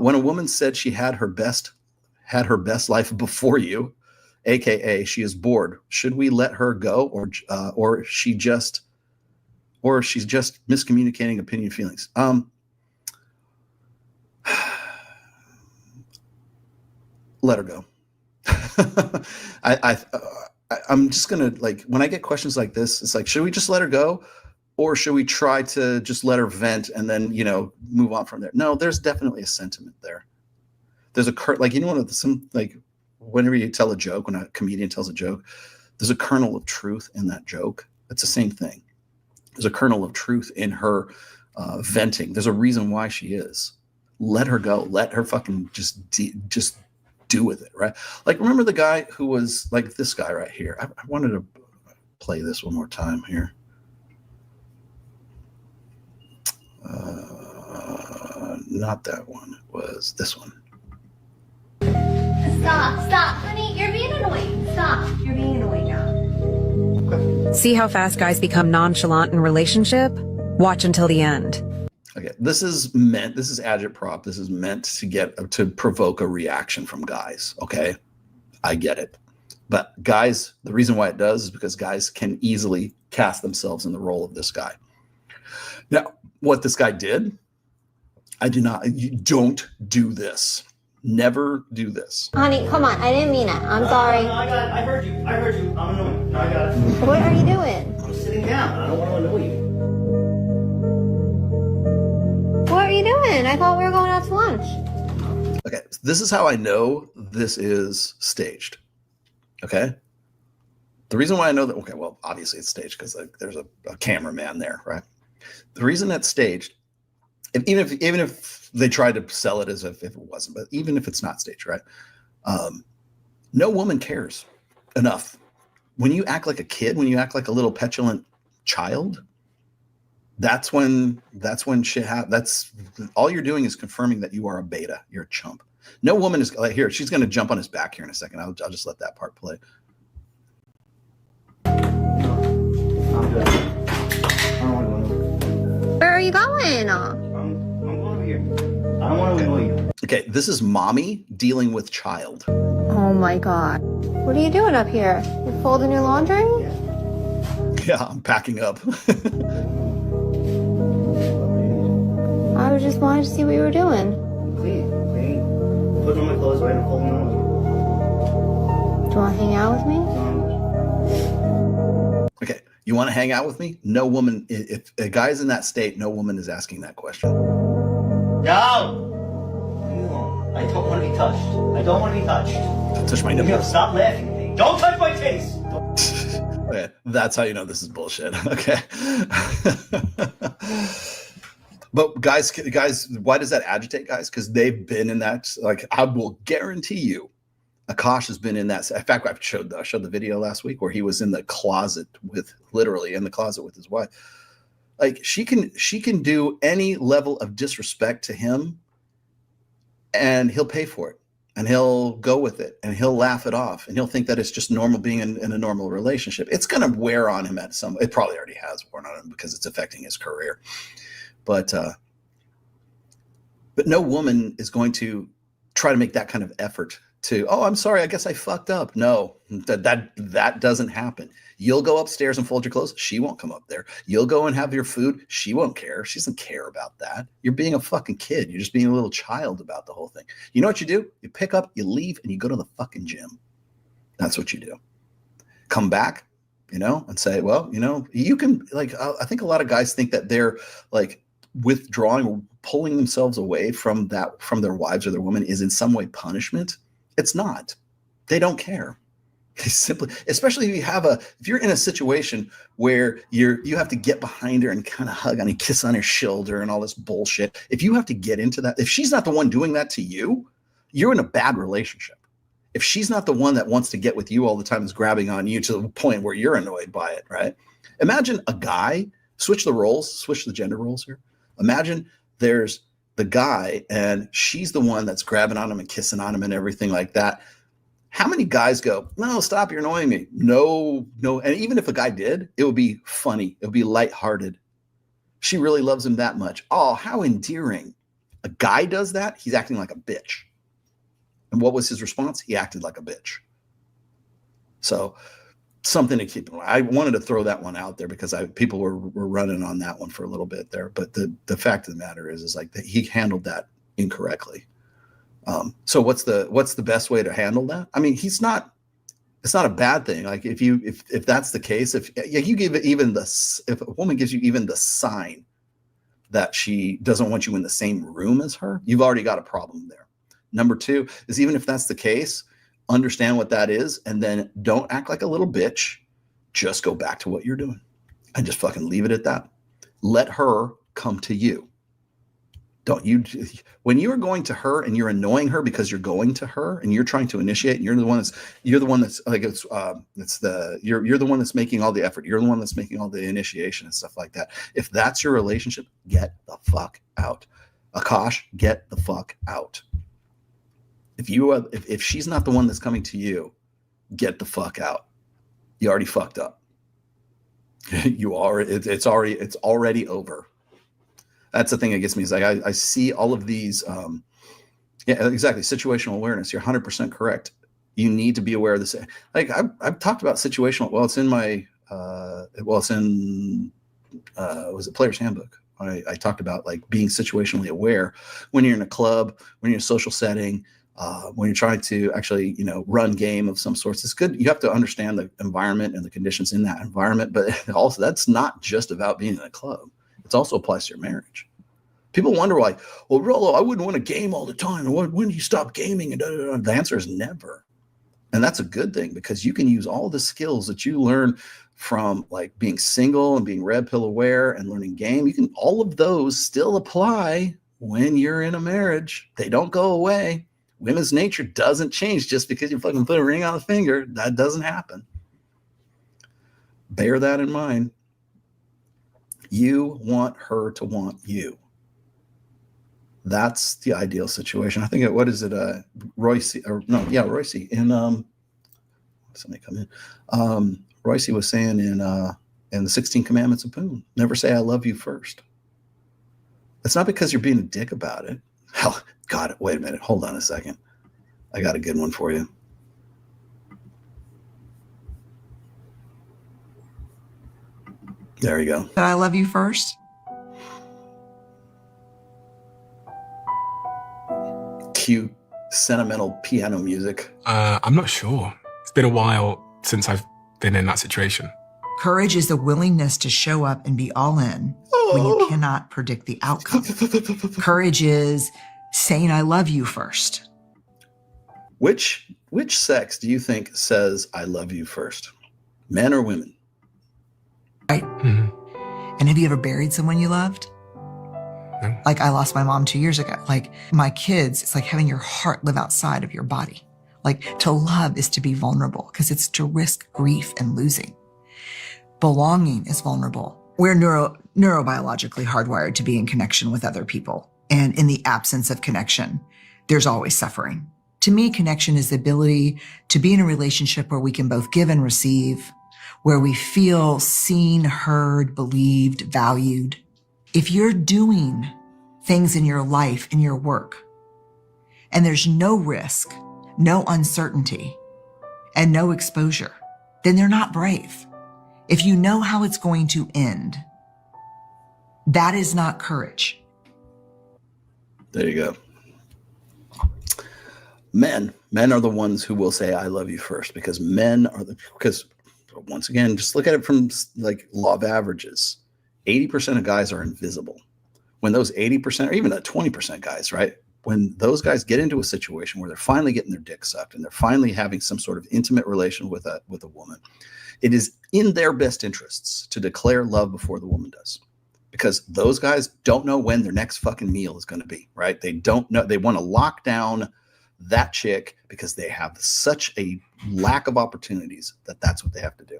When a woman said she had her best life before you, aka she is bored, should we let her go, or she's just miscommunicating opinion and feelings? Let her go. I'm just gonna, like, when I get questions like this, it's like, should we just let her go, or should we try to just let her vent and then, you know, move on from there? No, there's definitely a sentiment there. There's a like, you know, like whenever you tell a joke, when a comedian tells a joke, there's a kernel of truth in that joke. It's the same thing. There's a kernel of truth in her venting. There's a reason why she is. Let her go. Let her fucking just do with it, right? Like, remember the guy who was like this guy right here? I wanted to play this one more time here. Not that one. It was this one. Stop, honey, you're being annoying. Stop, you're being annoying now. See how fast guys become nonchalant in relationship? Watch until the end. Okay, this is agitprop. This is meant to provoke a reaction from guys. Okay, I get it. But guys, the reason why it does is because guys can easily cast themselves in the role of this guy. Now, what this guy did, you don't do this. Never do this. Honey, come on, I didn't mean it. I'm sorry. No, I got it. I heard you. I'm annoying. No, I got it. What are you doing? I'm sitting down. I don't want to annoy you. What are you doing? I thought we were going out to lunch. Okay, this is how I know this is staged. Okay? The reason why I know that, okay, well, obviously it's staged because there's a cameraman there, right? The reason that's staged, even if they tried to sell it as if it wasn't, but even if it's not staged, right? No woman cares enough. When you act like a kid, when you act like a little petulant child, that's when shit happens. That's all you're doing is confirming that you are a beta. You're a chump. No woman is like, here. She's going to jump on his back here in a second. I'll just let that part play. I'm good. I don't want to annoy you. Where are you going? I'm going over here. I don't want to annoy you. Okay, this is mommy dealing with child. Oh my God. What are you doing up here? You're folding your laundry? Yeah, I'm packing up. I was just wanting to see what you were doing. Clean. Putting on my clothes right and folding them. Do you want to hang out with me? Okay, you want to hang out with me? No woman, if a guy's in that state, no woman is asking that question. No! Leave me alone. I don't want to be touched. I don't want to be touched. Don't touch my You know, nipples. stop laughing at me. Don't touch my face! Okay, that's how you know this is bullshit. Okay. But guys, why does that agitate guys? Because they've been in that. Like, I will guarantee you, Akash has been in that. In fact, I showed the video last week where he was in the closet literally in the closet with his wife. Like, she can do any level of disrespect to him, and he'll pay for it, and he'll go with it, and he'll laugh it off, and he'll think that it's just normal being in a normal relationship. It's going to wear on him at some. It probably already has worn on him because it's affecting his career. But no woman is going to try to make that kind of effort to, oh, I'm sorry, I guess I fucked up. No, that doesn't happen. You'll go upstairs and fold your clothes. She won't come up there. You'll go and have your food. She won't care. She doesn't care about that. You're being a fucking kid. You're just being a little child about the whole thing. You know what you do? You pick up, you leave, and you go to the fucking gym. That's what you do. Come back, and say, well, you can, like, I think a lot of guys think that they're like, withdrawing or pulling themselves away from their wives or their woman is in some way punishment. It's not. They don't care. They simply, especially if you're in a situation where you have to get behind her and kind of hug on and kiss on her shoulder and all this bullshit. If you have to get into that, if she's not the one doing that to you, you're in a bad relationship. If she's not the one that wants to get with you all the time, is grabbing on you to the point where you're annoyed by it, right? Imagine a guy, switch the gender roles here. Imagine there's the guy and she's the one that's grabbing on him and kissing on him and everything like that. How many guys go, no, stop, you're annoying me. No. And even if a guy did, it would be funny. It would be lighthearted. She really loves him that much. Oh, how endearing. A guy does that, he's acting like a bitch. And what was his response? He acted like a bitch. So something to keep in mind. I wanted to throw that one out there because people were running on that one for a little bit there. But the fact of the matter is like that he handled that incorrectly. So what's the best way to handle that? I mean, it's not a bad thing. Like if that's the case, if you give it if a woman gives you even the sign that she doesn't want you in the same room as her, you've already got a problem there. Number two is, even if that's the case, understand what that is, and then don't act like a little bitch. Just go back to what you're doing and just fucking leave it at that. Let her come to you. Don't you, when you're going to her and you're annoying her because you're going to her and you're trying to initiate, and you're the one that's like, you're the one that's making all the effort. You're the one that's making all the initiation and stuff like that. If that's your relationship, get the fuck out. Akash, get the fuck out. If she's not the one that's coming to you, get the fuck out. You already fucked up. It's already over. That's the thing that gets me, is like I see all of these yeah, exactly, situational awareness. You're 100% correct. You need to be aware of this. Like I've talked about situational, it's in my was it Player's Handbook. I talked about like being situationally aware when you're in a club, when you're in a social setting, when you're trying to actually, run game of some sorts. It's good. You have to understand the environment and the conditions in that environment, but also that's not just about being in a club. It also applies to your marriage. People wonder why, well, Rollo, I wouldn't want to game all the time. When do you stop gaming? And the answer is never. And that's a good thing, because you can use all the skills that you learn from like being single and being red pill aware and learning game. All of those still apply when you're in a marriage. They don't go away. Women's nature doesn't change just because you fucking put a ring on a finger. That doesn't happen. Bear that in mind. You want her to want you. That's the ideal situation. I think Royce in somebody come in. Royce was saying in the 16 Commandments of Poon, never say I love you first. It's not because you're being a dick about it. Hell, God, wait a minute. Hold on a second. I got a good one for you. There you go. That I love you first. Cute, sentimental piano music. I'm not sure. It's been a while since I've been in that situation. Courage is the willingness to show up and be all in when you cannot predict the outcome. Courage is saying I love you first. Which sex do you think says I love you first? Men or women? Right. Mm-hmm. And have you ever buried someone you loved? No. Like I lost my mom 2 years ago. Like my kids, it's like having your heart live outside of your body. Like to love is to be vulnerable, because it's to risk grief and losing. Belonging is vulnerable. We're neurobiologically hardwired to be in connection with other people. And in the absence of connection, there's always suffering. To me, connection is the ability to be in a relationship where we can both give and receive, where we feel seen, heard, believed, valued. If you're doing things in your life, in your work, and there's no risk, no uncertainty, and no exposure, then they're not brave. If you know how it's going to end, that is not courage. There you go. Men are the ones who will say, I love you first, because because once again, just look at it from like law of averages. 80% of guys are invisible. When those 80%, or even the 20% guys, right? When those guys get into a situation where they're finally getting their dick sucked and they're finally having some sort of intimate relation with a woman, it is in their best interests to declare love before the woman does. Because those guys don't know when their next fucking meal is going to be, right? They don't know. They want to lock down that chick because they have such a lack of opportunities that's what they have to do.